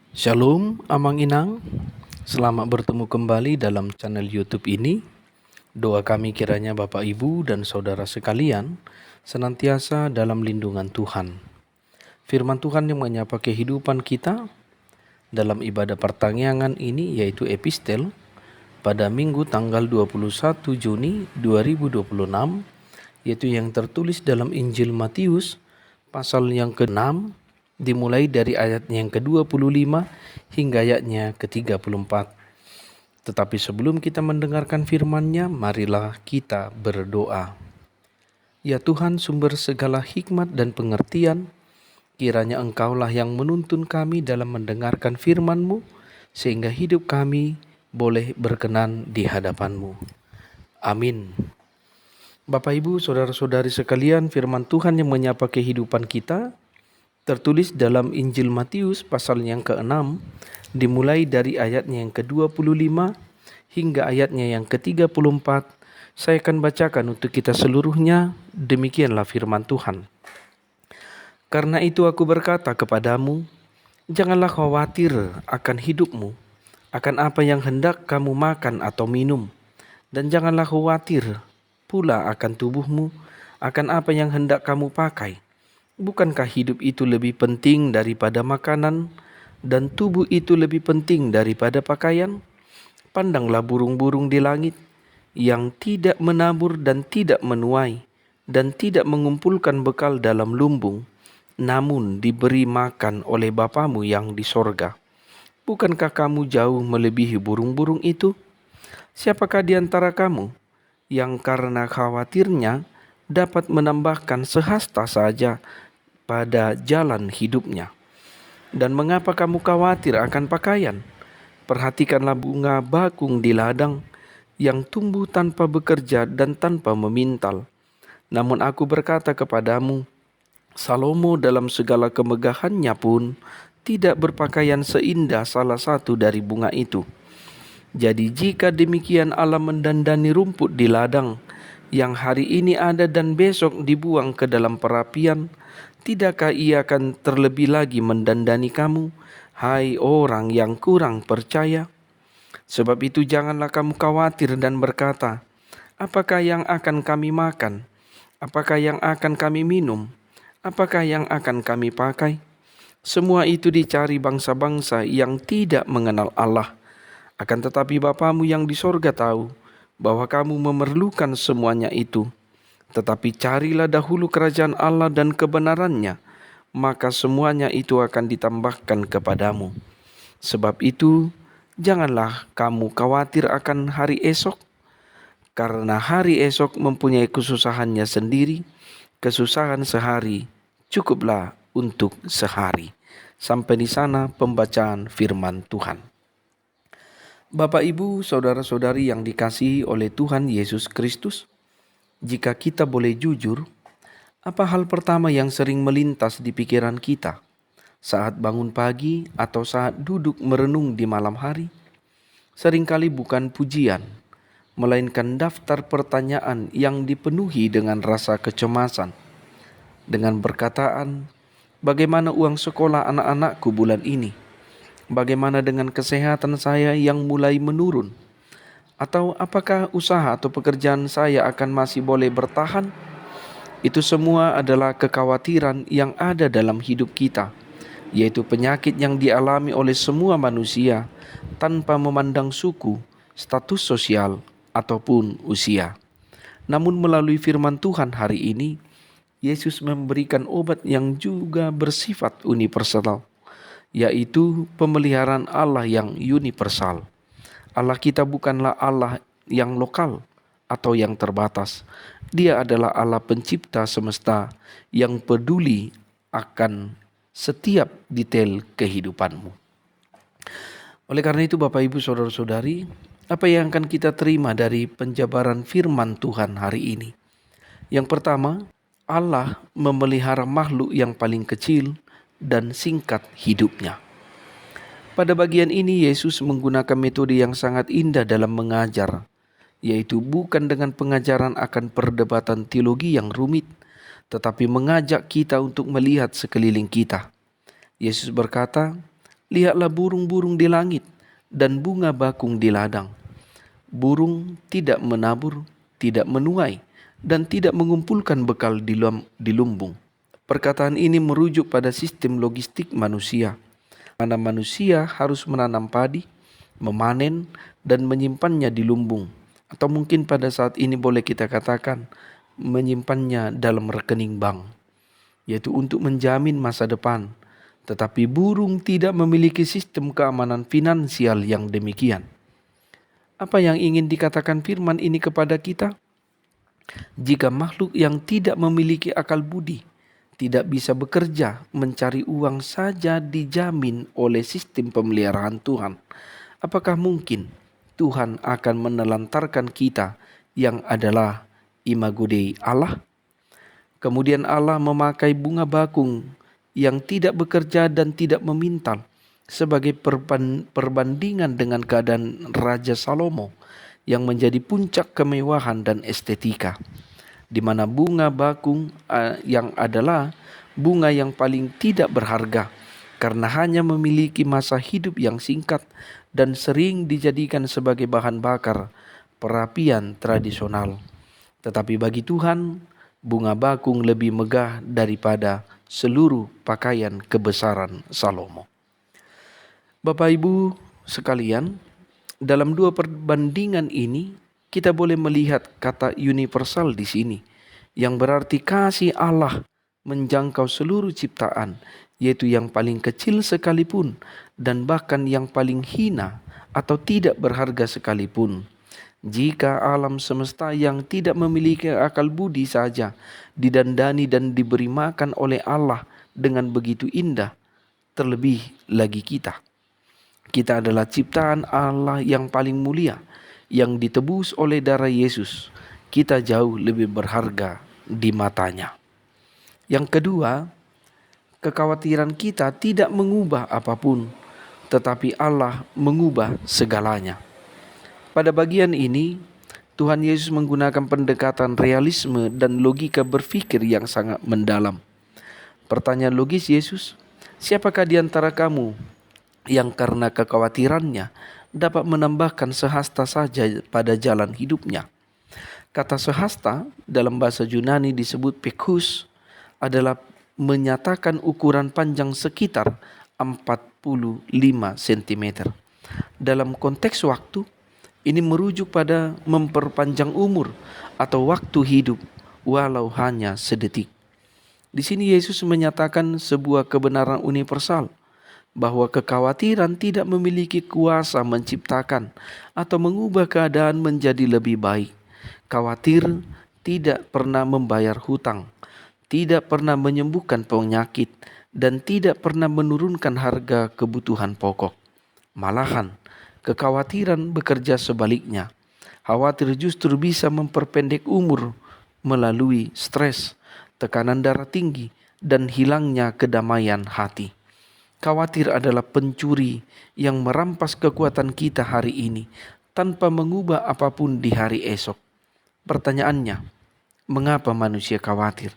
Shalom, Amang Inang. Selamat bertemu kembali dalam channel YouTube ini. Doa kami kiranya Bapak, Ibu, dan Saudara sekalian senantiasa dalam lindungan Tuhan. Firman Tuhan yang menyapa kehidupan kita dalam ibadah pertangyangan ini yaitu epistel pada Minggu tanggal 21 Juni 2026, yaitu yang tertulis dalam Injil Matius pasal yang ke-6 dimulai dari ayatnya yang ke-25 hingga ayatnya ke-34. Tetapi sebelum kita mendengarkan firman-Nya, marilah kita berdoa. Ya Tuhan, sumber segala hikmat dan pengertian, kiranya Engkaulah yang menuntun kami dalam mendengarkan firman-Mu, sehingga hidup kami boleh berkenan di hadapan-Mu. Amin. Bapak, Ibu, Saudara-saudari sekalian, firman Tuhan yang menyapa kehidupan kita tertulis dalam Injil Matius pasal yang ke-6 dimulai dari ayatnya yang ke-25 hingga ayatnya yang ke-34. Saya akan bacakan untuk kita seluruhnya. Demikianlah firman Tuhan. Karena itu aku berkata kepadamu, janganlah khawatir akan hidupmu, akan apa yang hendak kamu makan atau minum, dan janganlah khawatir pula akan tubuhmu, akan apa yang hendak kamu pakai. Bukankah hidup itu lebih penting daripada makanan, dan tubuh itu lebih penting daripada pakaian? Pandanglah burung-burung di langit, yang tidak menabur dan tidak menuai, dan tidak mengumpulkan bekal dalam lumbung, namun diberi makan oleh Bapamu yang di sorga. Bukankah kamu jauh melebihi burung-burung itu? Siapakah di antara kamu yang karena khawatirnya dapat menambahkan sehasta saja pada jalan hidupnya? Dan mengapa kamu khawatir akan pakaian? Perhatikanlah bunga bakung di ladang yang tumbuh tanpa bekerja dan tanpa memintal. Namun aku berkata kepadamu, Salomo dalam segala kemegahannya pun tidak berpakaian seindah salah satu dari bunga itu. Jadi jika demikian Allah mendandani rumput di ladang yang hari ini ada dan besok dibuang ke dalam perapian, tidakkah Ia akan terlebih lagi mendandani kamu, hai orang yang kurang percaya? Sebab itu janganlah kamu khawatir dan berkata, apakah yang akan kami makan? Apakah yang akan kami minum? Apakah yang akan kami pakai? Semua itu dicari bangsa-bangsa yang tidak mengenal Allah. Akan tetapi Bapamu yang di sorga tahu bahwa kamu memerlukan semuanya itu. Tetapi carilah dahulu kerajaan Allah dan kebenarannya, maka semuanya itu akan ditambahkan kepadamu. Sebab itu, janganlah kamu khawatir akan hari esok, karena hari esok mempunyai kesusahannya sendiri. Kesusahan sehari cukuplah untuk sehari. Sampai di sana pembacaan firman Tuhan. Bapak, Ibu, Saudara-saudari yang dikasihi oleh Tuhan Yesus Kristus, jika kita boleh jujur, apa hal pertama yang sering melintas di pikiran kita saat bangun pagi atau saat duduk merenung di malam hari? Seringkali bukan pujian, melainkan daftar pertanyaan yang dipenuhi dengan rasa kecemasan. Dengan berkataan, bagaimana uang sekolah anak-anakku bulan ini? Bagaimana dengan kesehatan saya yang mulai menurun? Atau apakah usaha atau pekerjaan saya akan masih boleh bertahan? Itu semua adalah kekhawatiran yang ada dalam hidup kita, yaitu penyakit yang dialami oleh semua manusia tanpa memandang suku, status sosial, ataupun usia. Namun melalui firman Tuhan hari ini, Yesus memberikan obat yang juga bersifat universal, yaitu pemeliharaan Allah yang universal. Allah kita bukanlah Allah yang lokal atau yang terbatas. Dia adalah Allah pencipta semesta yang peduli akan setiap detail kehidupanmu. Oleh karena itu Bapak, Ibu, Saudara-saudari, apa yang akan kita terima dari penjabaran firman Tuhan hari ini? Yang pertama, Allah memelihara makhluk yang paling kecil dan singkat hidupnya. Pada bagian ini Yesus menggunakan metode yang sangat indah dalam mengajar, yaitu bukan dengan pengajaran akan perdebatan teologi yang rumit, tetapi mengajak kita untuk melihat sekeliling kita. Yesus berkata, Lihatlah burung-burung di langit dan bunga bakung di ladang. Burung tidak menabur, tidak menuai, dan tidak mengumpulkan bekal di lumbung. Perkataan ini merujuk pada sistem logistik manusia, mana manusia harus menanam padi, memanen, dan menyimpannya di lumbung. Atau mungkin pada saat ini boleh kita katakan menyimpannya dalam rekening bank, yaitu untuk menjamin masa depan. Tetapi burung tidak memiliki sistem keamanan finansial yang demikian. Apa yang ingin dikatakan firman ini kepada kita? Jika makhluk yang tidak memiliki akal budi tidak bisa bekerja mencari uang saja dijamin oleh sistem pemeliharaan Tuhan, apakah mungkin Tuhan akan menelantarkan kita yang adalah imago Dei Allah? Kemudian Allah memakai bunga bakung yang tidak bekerja dan tidak memintal sebagai perbandingan dengan keadaan Raja Salomo yang menjadi puncak kemewahan dan estetika, di mana bunga bakung yang adalah bunga yang paling tidak berharga karena hanya memiliki masa hidup yang singkat dan sering dijadikan sebagai bahan bakar perapian tradisional. Tetapi bagi Tuhan, bunga bakung lebih megah daripada seluruh pakaian kebesaran Salomo. Bapak Ibu sekalian, dalam dua perbandingan ini kita boleh melihat kata universal di sini, yang berarti kasih Allah menjangkau seluruh ciptaan, yaitu yang paling kecil sekalipun dan bahkan yang paling hina atau tidak berharga sekalipun. Jika alam semesta yang tidak memiliki akal budi saja didandani dan diberi makan oleh Allah dengan begitu indah, terlebih lagi kita. Kita adalah ciptaan Allah yang paling mulia, yang ditebus oleh darah Yesus. Kita jauh lebih berharga di matanya. Yang kedua, kekhawatiran kita tidak mengubah apapun, tetapi Allah mengubah segalanya. Pada bagian ini, Tuhan Yesus menggunakan pendekatan realisme dan logika berpikir yang sangat mendalam. Pertanyaan logis Yesus, siapakah di antara kamu yang karena kekhawatirannya dapat menambahkan sehasta saja pada jalan hidupnya? Kata sehasta dalam bahasa Yunani disebut pekus, adalah menyatakan ukuran panjang sekitar 45 cm. Dalam konteks waktu, ini merujuk pada memperpanjang umur atau waktu hidup walau hanya sedetik. Di sini Yesus menyatakan sebuah kebenaran universal, bahwa kekhawatiran tidak memiliki kuasa menciptakan atau mengubah keadaan menjadi lebih baik. Khawatir tidak pernah membayar hutang, tidak pernah menyembuhkan penyakit, dan tidak pernah menurunkan harga kebutuhan pokok. Malahan, kekhawatiran bekerja sebaliknya. Khawatir justru bisa memperpendek umur melalui stres, tekanan darah tinggi, dan hilangnya kedamaian hati. Khawatir adalah pencuri yang merampas kekuatan kita hari ini tanpa mengubah apapun di hari esok. Pertanyaannya, mengapa manusia khawatir?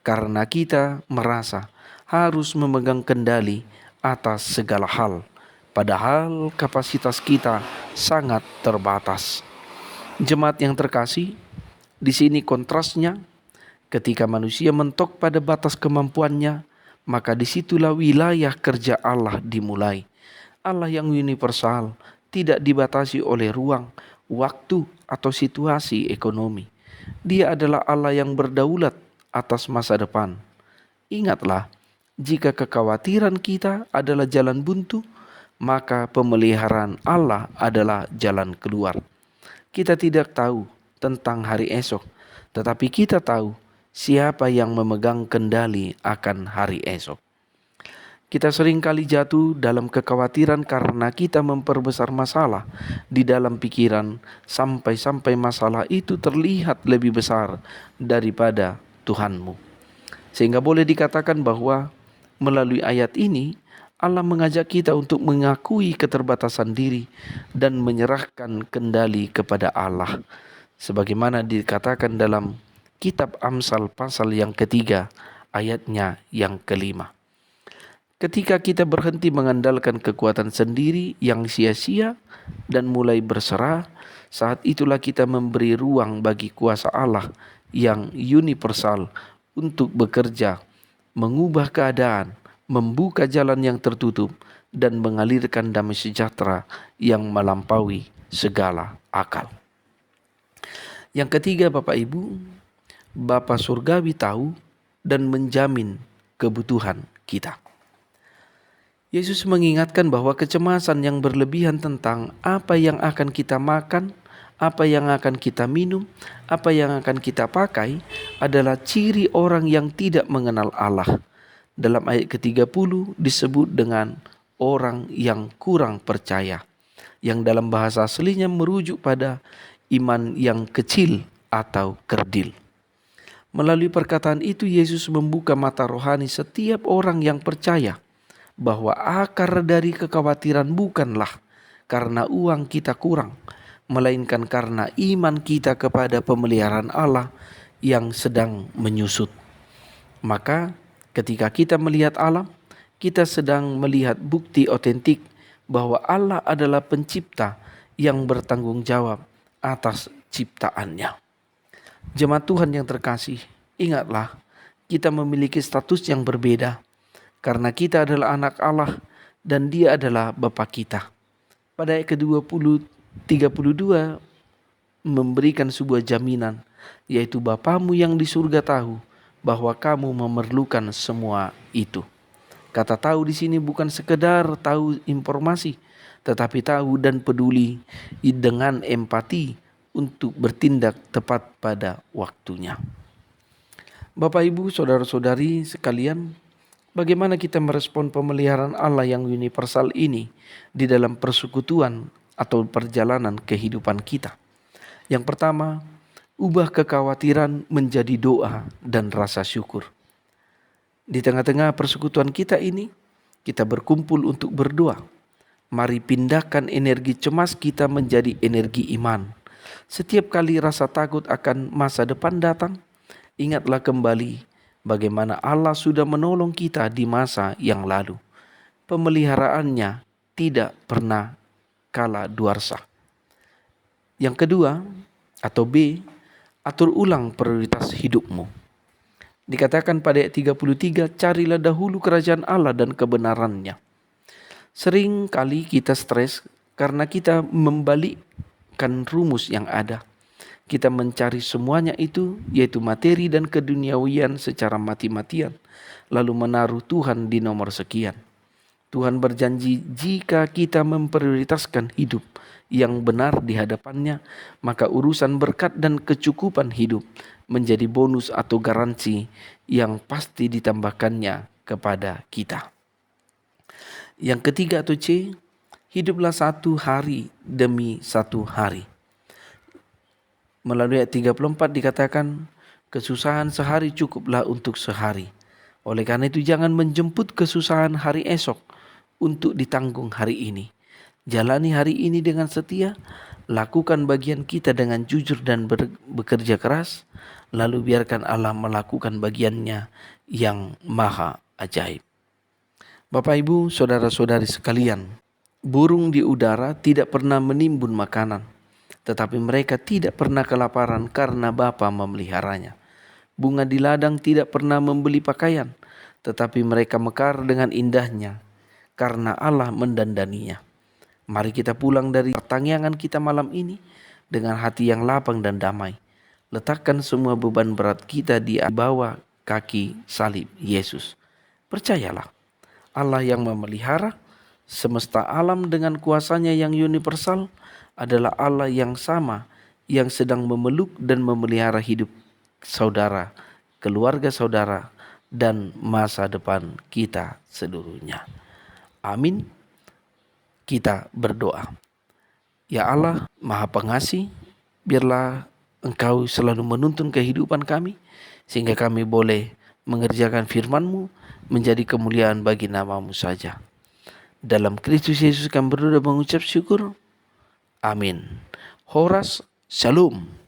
Karena kita merasa harus memegang kendali atas segala hal, padahal kapasitas kita sangat terbatas. Jemaat yang terkasih, di sini kontrasnya, ketika manusia mentok pada batas kemampuannya, maka disitulah wilayah kerja Allah dimulai. Allah yang universal, tidak dibatasi oleh ruang, waktu, atau situasi ekonomi. Dia adalah Allah yang berdaulat atas masa depan. Ingatlah, jika kekhawatiran kita adalah jalan buntu, maka pemeliharaan Allah adalah jalan keluar. Kita tidak tahu tentang hari esok, tetapi kita tahu siapa yang memegang kendali akan hari esok. Kita seringkali jatuh dalam kekhawatiran karena kita memperbesar masalah di dalam pikiran sampai-sampai masalah itu terlihat lebih besar daripada Tuhanmu. Sehingga boleh dikatakan bahwa melalui ayat ini Allah mengajak kita untuk mengakui keterbatasan diri dan menyerahkan kendali kepada Allah. Sebagaimana dikatakan dalam Kitab Amsal pasal yang ketiga ayatnya yang kelima. Ketika kita berhenti mengandalkan kekuatan sendiri yang sia-sia dan mulai berserah, saat itulah kita memberi ruang bagi kuasa Allah yang universal untuk bekerja, mengubah keadaan, membuka jalan yang tertutup, dan mengalirkan damai sejahtera yang melampaui segala akal. Yang ketiga, Bapak Ibu, Bapa Surgawi tahu dan menjamin kebutuhan kita. Yesus mengingatkan bahwa kecemasan yang berlebihan tentang apa yang akan kita makan, apa yang akan kita minum, apa yang akan kita pakai adalah ciri orang yang tidak mengenal Allah. Dalam ayat ke-30 disebut dengan orang yang kurang percaya, yang dalam bahasa aslinya merujuk pada iman yang kecil atau kerdil. Melalui perkataan itu Yesus membuka mata rohani setiap orang yang percaya bahwa akar dari kekhawatiran bukanlah karena uang kita kurang, melainkan karena iman kita kepada pemeliharaan Allah yang sedang menyusut. Maka ketika kita melihat alam, kita sedang melihat bukti otentik bahwa Allah adalah pencipta yang bertanggung jawab atas ciptaannya. Jemaat Tuhan yang terkasih, ingatlah kita memiliki status yang berbeda karena kita adalah anak Allah dan Dia adalah Bapa kita. Pada ayat ke-20, 32 memberikan sebuah jaminan, yaitu Bapamu yang di surga tahu bahwa kamu memerlukan semua itu. Kata tahu di sini bukan sekedar tahu informasi, tetapi tahu dan peduli dengan empati untuk bertindak tepat pada waktunya. Bapak, Ibu, saudara-saudari sekalian, bagaimana kita merespon pemeliharaan Allah yang universal ini di dalam persekutuan atau perjalanan kehidupan kita? Yang pertama, ubah kekhawatiran menjadi doa dan rasa syukur. Di tengah-tengah persekutuan kita ini, kita berkumpul untuk berdoa. Mari pindahkan energi cemas kita menjadi energi iman. Setiap kali rasa takut akan masa depan datang, ingatlah kembali bagaimana Allah sudah menolong kita di masa yang lalu. Pemeliharaannya tidak pernah kala duarsa. Yang kedua, atau B, atur ulang prioritas hidupmu. Dikatakan pada ayat 33, carilah dahulu kerajaan Allah dan kebenarannya. Sering kali kita stres karena kita membalikkan rumus yang ada. Kita mencari semuanya itu, yaitu materi dan keduniawian secara mati-matian, lalu menaruh Tuhan di nomor sekian. Tuhan berjanji jika kita memprioritaskan hidup yang benar di hadapannya, maka urusan berkat dan kecukupan hidup menjadi bonus atau garansi yang pasti ditambahkannya kepada kita. Yang ketiga atau C, hiduplah satu hari demi satu hari. Melalui ayat 34 dikatakan, kesusahan sehari cukuplah untuk sehari. Oleh karena itu jangan menjemput kesusahan hari esok untuk ditanggung hari ini. Jalani hari ini dengan setia, lakukan bagian kita dengan jujur dan bekerja keras, lalu biarkan Allah melakukan bagiannya yang maha ajaib. Bapak, Ibu, saudara-saudari sekalian, burung di udara tidak pernah menimbun makanan, tetapi mereka tidak pernah kelaparan karena Bapa memeliharanya. Bunga di ladang tidak pernah membeli pakaian, tetapi mereka mekar dengan indahnya karena Allah mendandaninya. Mari kita pulang dari pertangyangan kita malam ini dengan hati yang lapang dan damai. Letakkan semua beban berat kita di bawah kaki salib Yesus. Percayalah, Allah yang memelihara semesta alam dengan kuasanya yang universal adalah Allah yang sama yang sedang memeluk dan memelihara hidup saudara, keluarga saudara, dan masa depan kita seluruhnya. Amin. Kita berdoa. Ya Allah, Maha Pengasih, biarlah Engkau selalu menuntun kehidupan kami, sehingga kami boleh mengerjakan firman-Mu menjadi kemuliaan bagi nama-Mu saja. Dalam Kristus Yesus kami berdoa dan mengucap syukur. Amin. Horas, Shalom.